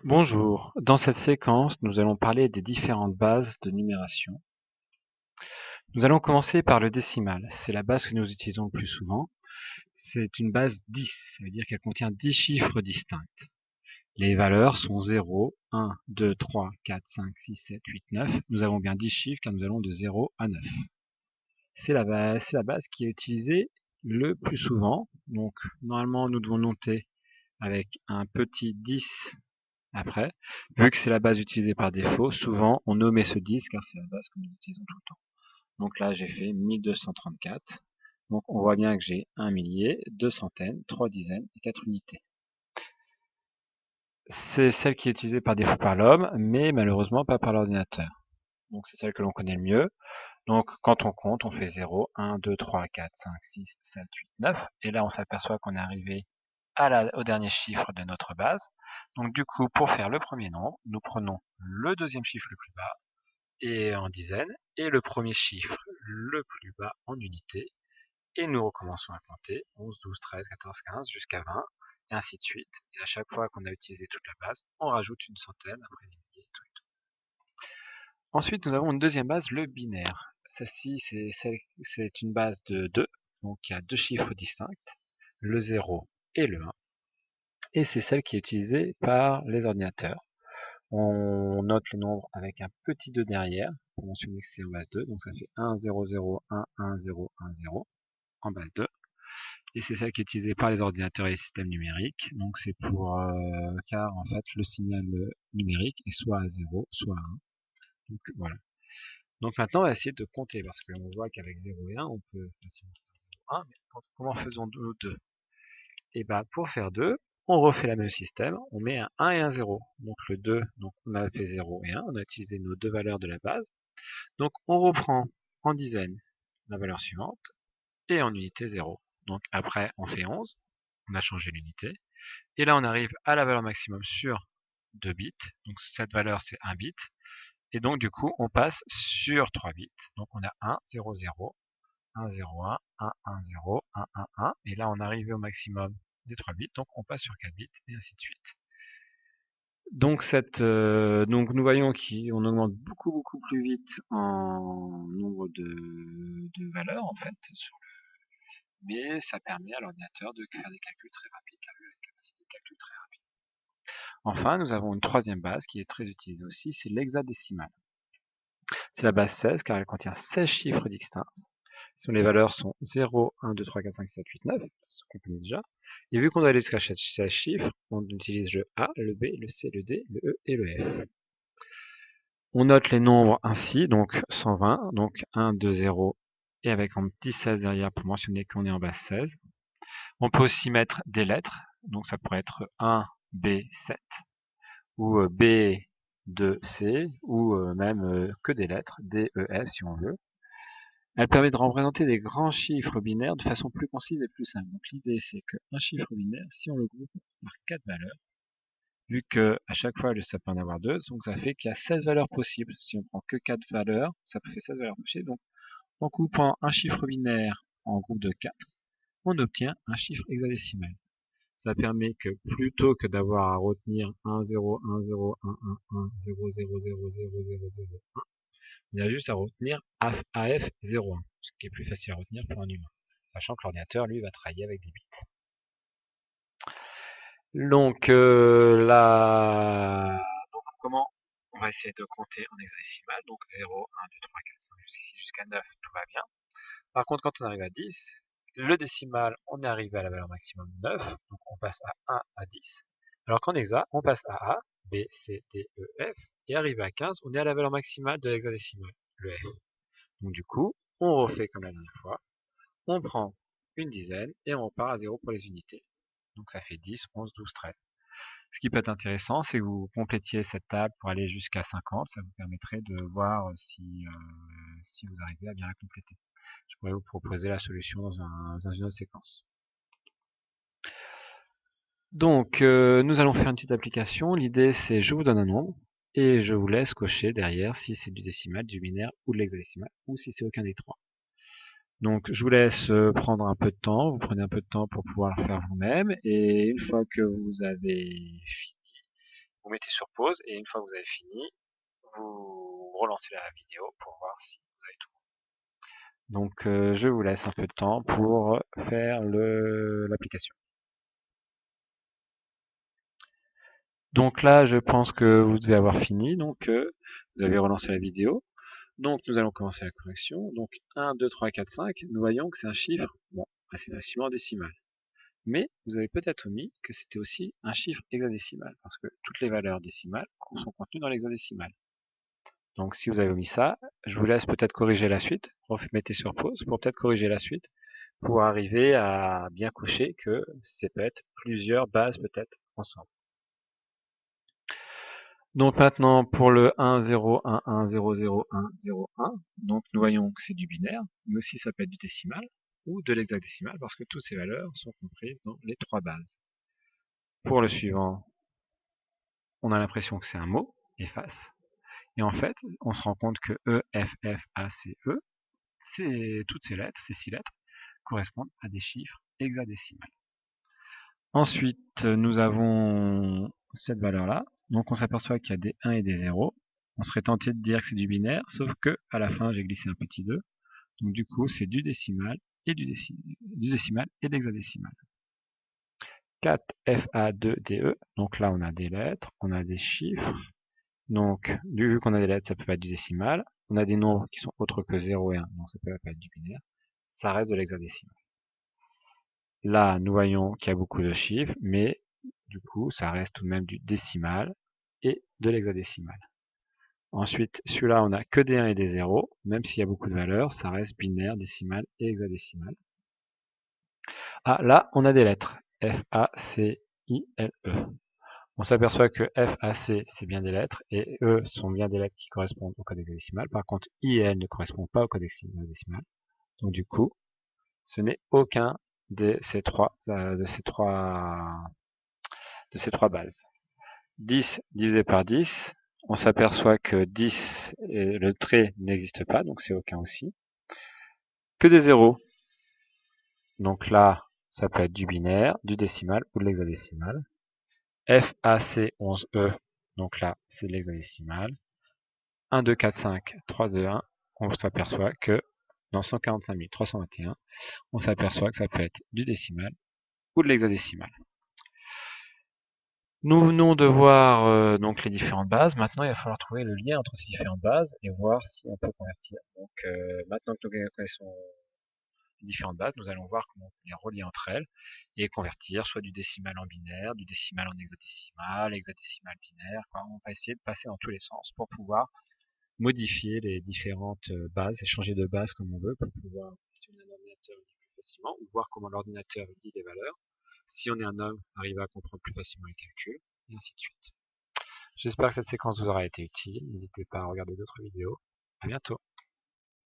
Bonjour, dans cette séquence, nous allons parler des différentes bases de numération. Nous allons commencer par le décimal. C'est la base que nous utilisons le plus souvent. C'est une base 10, ça veut dire qu'elle contient 10 chiffres distincts. Les valeurs sont 0, 1, 2, 3, 4, 5, 6, 7, 8, 9. Nous avons bien 10 chiffres car nous allons de 0 à 9. C'est la base qui est utilisée le plus souvent. Donc, normalement, nous devons noter avec un petit 10 après. Vu que c'est la base utilisée par défaut, souvent on omet ce 10 car c'est la base que nous utilisons tout le temps. Donc là j'ai fait 1234. Donc on voit bien que j'ai un millier, deux centaines, trois dizaines et quatre unités. C'est celle qui est utilisée par défaut par l'homme, mais malheureusement pas par l'ordinateur. Donc c'est celle que l'on connaît le mieux. Donc quand on compte, on fait 0, 1, 2, 3, 4, 5, 6, 7, 8, 9. Et là on s'aperçoit qu'on est arrivé au dernier chiffre de notre base. Donc du coup, pour faire le premier nombre, nous prenons le deuxième chiffre le plus bas et en dizaines et le premier chiffre le plus bas en unités et nous recommençons à compter 11, 12, 13, 14, 15 jusqu'à 20 et ainsi de suite. Et à chaque fois qu'on a utilisé toute la base, on rajoute une centaine après les milliers, tout et tout. Ensuite, nous avons une deuxième base, le binaire. Celle-ci, c'est une base de 2, donc il y a deux chiffres distincts, le 0 et le 1. Et c'est celle qui est utilisée par les ordinateurs. On note le nombre avec un petit 2 derrière, pour mentionner que c'est en base 2, donc ça fait 1, 0, 0, 1, 1, 0, 1, 0, en base 2. Et c'est celle qui est utilisée par les ordinateurs et les systèmes numériques, donc c'est pour, car en fait le signal numérique est soit à 0, soit à 1. Donc voilà. Donc maintenant on va essayer de compter, parce qu'on voit qu'avec 0 et 1, on peut facilement faire 0, 1, mais comment faisons-nous 2? Et bah pour faire 2, on refait le même système, on met un 1 et un 0. Donc le 2, donc on a fait 0 et 1, on a utilisé nos deux valeurs de la base. Donc on reprend en dizaines la valeur suivante et en unité 0. Donc après on fait 11, on a changé l'unité. Et là on arrive à la valeur maximum sur 2 bits. Donc cette valeur c'est 1 bit. Et donc du coup on passe sur 3 bits. Donc on a 1, 0, 0, 1, 0, 1, 1, 1, 0, 1, 1, 1. Et là, on arrive au maximum des 3 bits, donc on passe sur 4 bits, et ainsi de suite. Donc, donc nous voyons qu'on augmente beaucoup plus vite en nombre de valeurs, en fait, mais ça permet à l'ordinateur de faire des calculs très rapides, car il a une capacité de calcul très rapide. Enfin, nous avons une troisième base qui est très utilisée aussi, c'est l'hexadécimal. C'est la base 16, car elle contient 16 chiffres distincts. Les valeurs sont 0, 1, 2, 3, 4, 5, 6, 7, 8, 9, ce qu'on connaît déjà. Et vu qu'on doit aller jusqu'à 16 chiffres, on utilise le A, le B, le C, le D, le E et le F. On note les nombres ainsi, donc 120, donc 1, 2, 0, et avec un petit 16 derrière pour mentionner qu'on est en base 16. On peut aussi mettre des lettres, donc ça pourrait être 1, B, 7, ou B, 2, C, ou même que des lettres, D, E, F si on veut. Elle permet de représenter des grands chiffres binaires de façon plus concise et plus simple. Donc l'idée c'est qu'un chiffre binaire, si on le groupe par 4 valeurs, vu que à chaque fois ça peut en avoir 2, donc ça fait qu'il y a 16 valeurs possibles. Si on prend que 4 valeurs, ça fait 16 valeurs possibles. Donc en coupant un chiffre binaire en groupe de 4, on obtient un chiffre hexadécimal. Ça permet que plutôt que d'avoir à retenir 1, 0, 1, 0, 1, 1, 1, 0, 0, 0, 0, 0, 0, 1, il y a juste à retenir AF01, ce qui est plus facile à retenir pour un humain, sachant que l'ordinateur, lui, va travailler avec des bits. Donc donc comment on va essayer de compter en hexadécimal? Donc 0, 1, 2, 3, 4, 5, jusqu'ici jusqu'à 9, tout va bien. Par contre, quand on arrive à 10, le décimal, on est arrivé à la valeur maximum 9, donc on passe à 1 à 10. Alors qu'en hexa, on passe à A, B, C, D, E, F, et arrivé à 15, on est à la valeur maximale de l'hexadécimal, le F. Donc du coup, on refait comme la dernière fois, on prend une dizaine et on repart à 0 pour les unités. Donc ça fait 10, 11, 12, 13. Ce qui peut être intéressant, c'est que vous complétiez cette table pour aller jusqu'à 50, ça vous permettrait de voir si vous arrivez à bien la compléter. Je pourrais vous proposer la solution dans une autre séquence. Donc, nous allons faire une petite application. L'idée, c'est je vous donne un nombre et je vous laisse cocher derrière si c'est du décimal, du binaire ou de l'hexadécimal, ou si c'est aucun des trois. Donc, je vous laisse prendre un peu de temps. Vous prenez un peu de temps pour pouvoir le faire vous-même. Et une fois que vous avez fini, vous mettez sur pause et une fois que vous avez fini, vous relancez la vidéo pour voir si vous avez tout. Donc je vous laisse un peu de temps pour faire l'application. Donc là, je pense que vous devez avoir fini, donc vous avez relancé la vidéo. Donc nous allons commencer la correction. Donc 1, 2, 3, 4, 5, nous voyons que c'est un chiffre, bon, assez facilement décimal. Mais vous avez peut-être omis que c'était aussi un chiffre hexadécimal, parce que toutes les valeurs décimales sont contenues dans l'hexadécimal. Donc si vous avez omis ça, je vous laisse peut-être corriger la suite, mettez sur pause pour peut-être corriger la suite, pour arriver à bien cocher que c'est peut-être plusieurs bases peut-être ensemble. Donc maintenant pour le 1, 0, 1, 1, 0, 0, 1, 0, 1, donc nous voyons que c'est du binaire, mais aussi ça peut être du décimal ou de l'hexadécimal parce que toutes ces valeurs sont comprises dans les trois bases. Pour le suivant, on a l'impression que c'est un mot, efface, et en fait on se rend compte que E, F, F, A, C, E, toutes ces lettres, ces 6 lettres, correspondent à des chiffres hexadécimales. Ensuite, nous avons cette valeur-là. Donc on s'aperçoit qu'il y a des 1 et des 0. On serait tenté de dire que c'est du binaire, sauf que à la fin, j'ai glissé un petit 2. Donc du coup, c'est du décimal et du décimal et de l'hexadécimal. 4 FA2DE. Donc là, on a des lettres, on a des chiffres. Donc, vu qu'on a des lettres, ça peut pas être du décimal. On a des nombres qui sont autres que 0 et 1, donc ça peut pas être du binaire. Ça reste de l'hexadécimal. Là, nous voyons qu'il y a beaucoup de chiffres, mais du coup, ça reste tout de même du décimal et de l'hexadécimal. Ensuite, celui-là, on n'a que des 1 et des 0. Même s'il y a beaucoup de valeurs, ça reste binaire, décimal et hexadécimal. Ah, là, on a des lettres. F, A, C, I, L, E. On s'aperçoit que F, A, C, c'est bien des lettres, et E sont bien des lettres qui correspondent au code hexadécimal. Par contre, I et L ne correspondent pas au code hexadécimal. Donc du coup, ce n'est aucun de ces trois bases. 10 divisé par 10, on s'aperçoit que 10, le trait n'existe pas, donc c'est aucun aussi. Que des zéros. Donc là, ça peut être du binaire, du décimal ou de l'hexadécimal. FAC 11E, donc là, c'est de l'hexadécimal. 1, 2, 4, 5, 3, 2, 1, on s'aperçoit que dans 145 321, on s'aperçoit que ça peut être du décimal ou de l'hexadécimal. Nous venons de voir donc les différentes bases. Maintenant, il va falloir trouver le lien entre ces différentes bases et voir si on peut convertir. Donc, maintenant que nous connaissons les différentes bases, nous allons voir comment on peut les relier entre elles et convertir soit du décimal en binaire, du décimal en hexadécimal, hexadécimal binaire. On va essayer de passer dans tous les sens pour pouvoir modifier les différentes bases et changer de base comme on veut pour pouvoir, si on a un ordinateur, lire plus facilement ou voir comment l'ordinateur lit les valeurs. Si on est un homme, arriver à comprendre plus facilement les calculs, et ainsi de suite. J'espère que cette séquence vous aura été utile. N'hésitez pas à regarder d'autres vidéos. À bientôt.